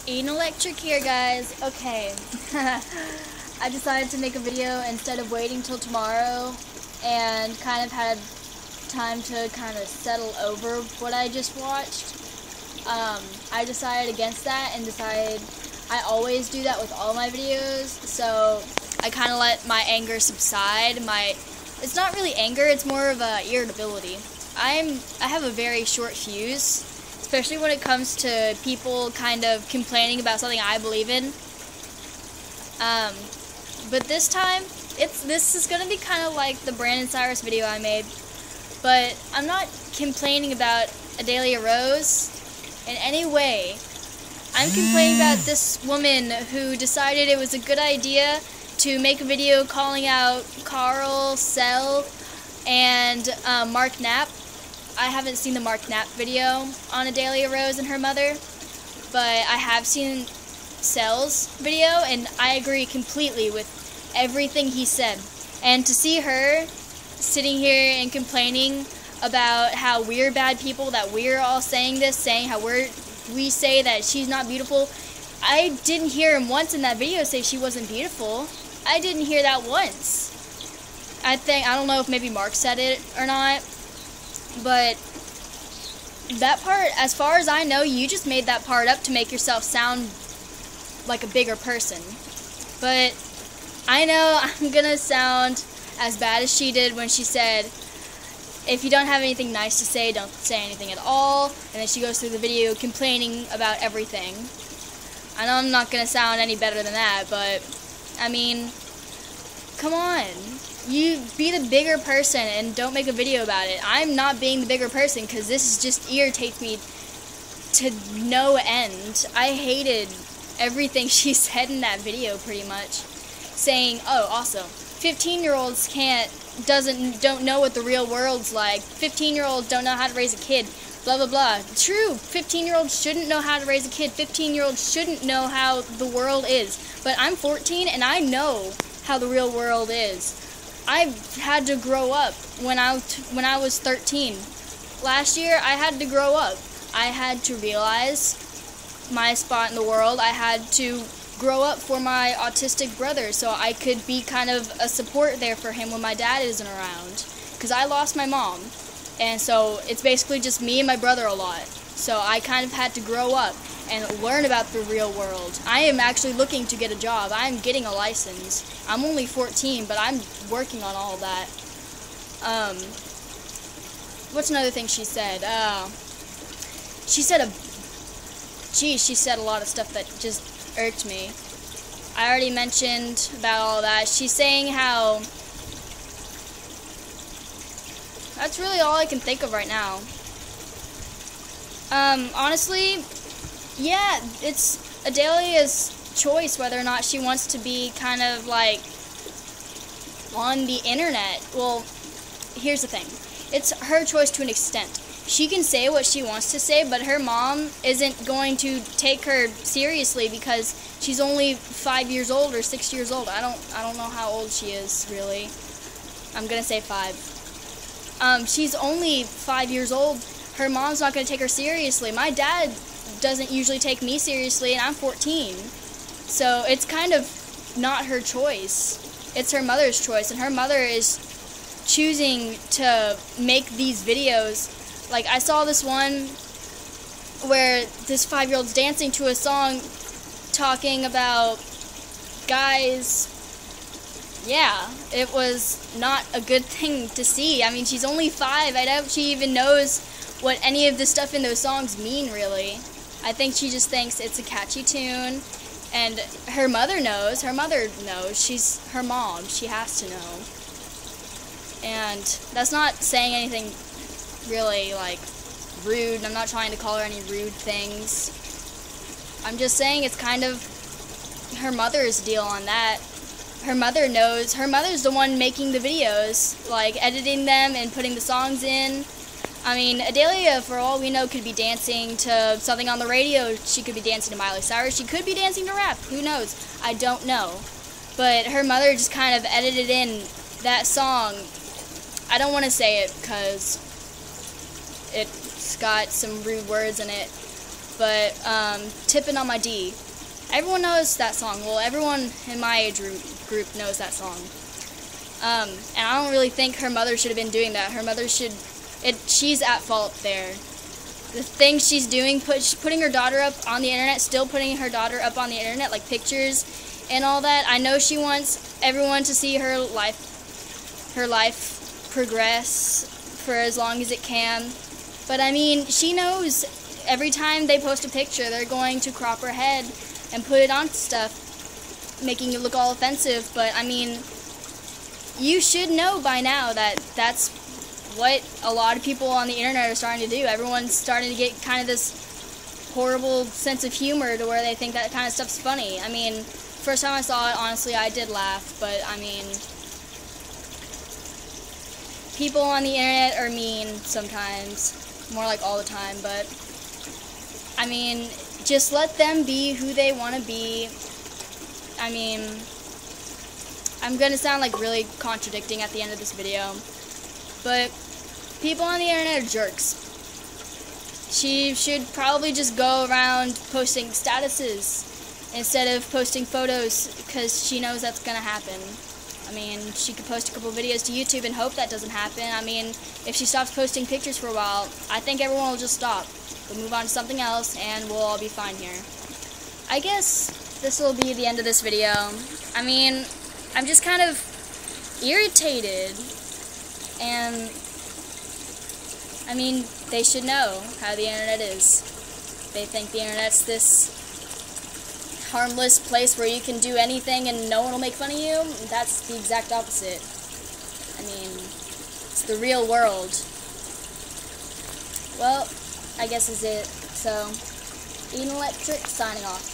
Eating electric here, guys. Okay. I decided to make a video instead of waiting till tomorrow and kind of had time to kind of settle over what I just watched. I decided against that and decided I always do that with all my videos, so I kind of let my anger subside. It's not really anger, it's more of a irritability. I have a very short fuse, especially when it comes to people kind of complaining about something I believe in. But this time, this is going to be kind of like the Brandon Cyrus video I made, but I'm not complaining about Adalia Rose in any way. I'm complaining about this woman who decided it was a good idea to make a video calling out Carl, Cell, and Mark Knapp. I haven't seen the Mark Knapp video on Adalia Rose and her mother, but I have seen Cell's video, and I agree completely with everything he said. And to see her sitting here and complaining about how we're bad people, that we're all saying this, saying how we say that she's not beautiful. I didn't hear him once in that video say she wasn't beautiful. I didn't hear that once. I don't know if maybe Mark said it or not, but that part, as far as I know, you just made that part up to make yourself sound like a bigger person. But I know I'm gonna sound as bad as she did when she said, if you don't have anything nice to say, don't say anything at all. And then she goes through the video complaining about everything. I know I'm not gonna sound any better than that, but I mean, come on. You be the bigger person and don't make a video about it. I'm not being the bigger person because this just irritates me to no end. I hated everything she said in that video pretty much. Saying, oh, also, 15-year-olds don't know what the real world's like. 15-year-olds don't know how to raise a kid. Blah, blah, blah. True, 15-year-olds shouldn't know how to raise a kid. 15-year-olds shouldn't know how the world is. But I'm 14 and I know how the real world is. I've had to grow up when I was 13. Last year, I had to grow up. I had to realize my spot in the world. I had to grow up for my autistic brother so I could be kind of a support there for him when my dad isn't around. Because I lost my mom, and so it's basically just me and my brother a lot. So I kind of had to grow up and learn about the real world. I am actually looking to get a job. I'm getting a license. I'm only 14, but I'm working on all of that. What's another thing she said? She said a lot of stuff that just irked me. I already mentioned about all that. She's saying how... That's really all I can think of right now. Honestly, yeah, it's Adalia's choice whether or not she wants to be kind of like on the internet. Well, here's the thing. It's her choice to an extent. She can say what she wants to say, but her mom isn't going to take her seriously because she's only 5 years old or 6 years old. I don't know how old she is, really. I'm gonna say 5. She's only 5 years old. Her mom's not gonna take her seriously. My dad doesn't usually take me seriously, and I'm 14. So it's kind of not her choice. It's her mother's choice, and her mother is choosing to make these videos. Like, I saw this one where this 5-year-old's dancing to a song talking about guys. Yeah, it was not a good thing to see. I mean, she's only 5. I doubt she even knows what any of the stuff in those songs mean, really. I think she just thinks it's a catchy tune, and her mother knows. Her mother knows. She's her mom. She has to know. And that's not saying anything really, like, rude. I'm not trying to call her any rude things. I'm just saying it's kind of her mother's deal on that. Her mother knows. Her mother's the one making the videos, like, editing them and putting the songs in. I mean, Adalia, for all we know, could be dancing to something on the radio. She could be dancing to Miley Cyrus. She could be dancing to rap. Who knows? I don't know. But her mother just kind of edited in that song. I don't want to say it because it's got some rude words in it. but Tippin' on My D. Everyone knows that song. Well, everyone in my age group knows that song. And I don't really think her mother should have been doing that. Her mother should, she's at fault there. The thing she's doing, putting her daughter up on the internet, still putting her daughter up on the internet, like pictures and all that. I know she wants everyone to see her life progress for as long as it can. But I mean, she knows every time they post a picture, they're going to crop her head and put it on stuff, making it look all offensive. But I mean, you should know by now that that's what a lot of people on the internet are starting to do. Everyone's starting to get kind of this horrible sense of humor to where they think that kind of stuff's funny. I mean, first time I saw it, honestly, I did laugh, but I mean, people on the internet are mean sometimes, more like all the time, but I mean, just let them be who they want to be. I mean, I'm going to sound like really contradicting at the end of this video, but people on the internet are jerks. She should probably just go around posting statuses instead of posting photos, because she knows that's going to happen. I mean, she could post a couple videos to YouTube and hope that doesn't happen. I mean, if she stops posting pictures for a while, I think everyone will just stop. We'll move on to something else, and we'll all be fine here. I guess this will be the end of this video. I mean, I'm just kind of irritated, and I mean, they should know how the internet is. They think the internet's this harmless place where you can do anything and no one will make fun of you. That's the exact opposite. I mean, it's the real world. Well, I guess is it. So, Eden Electric signing off.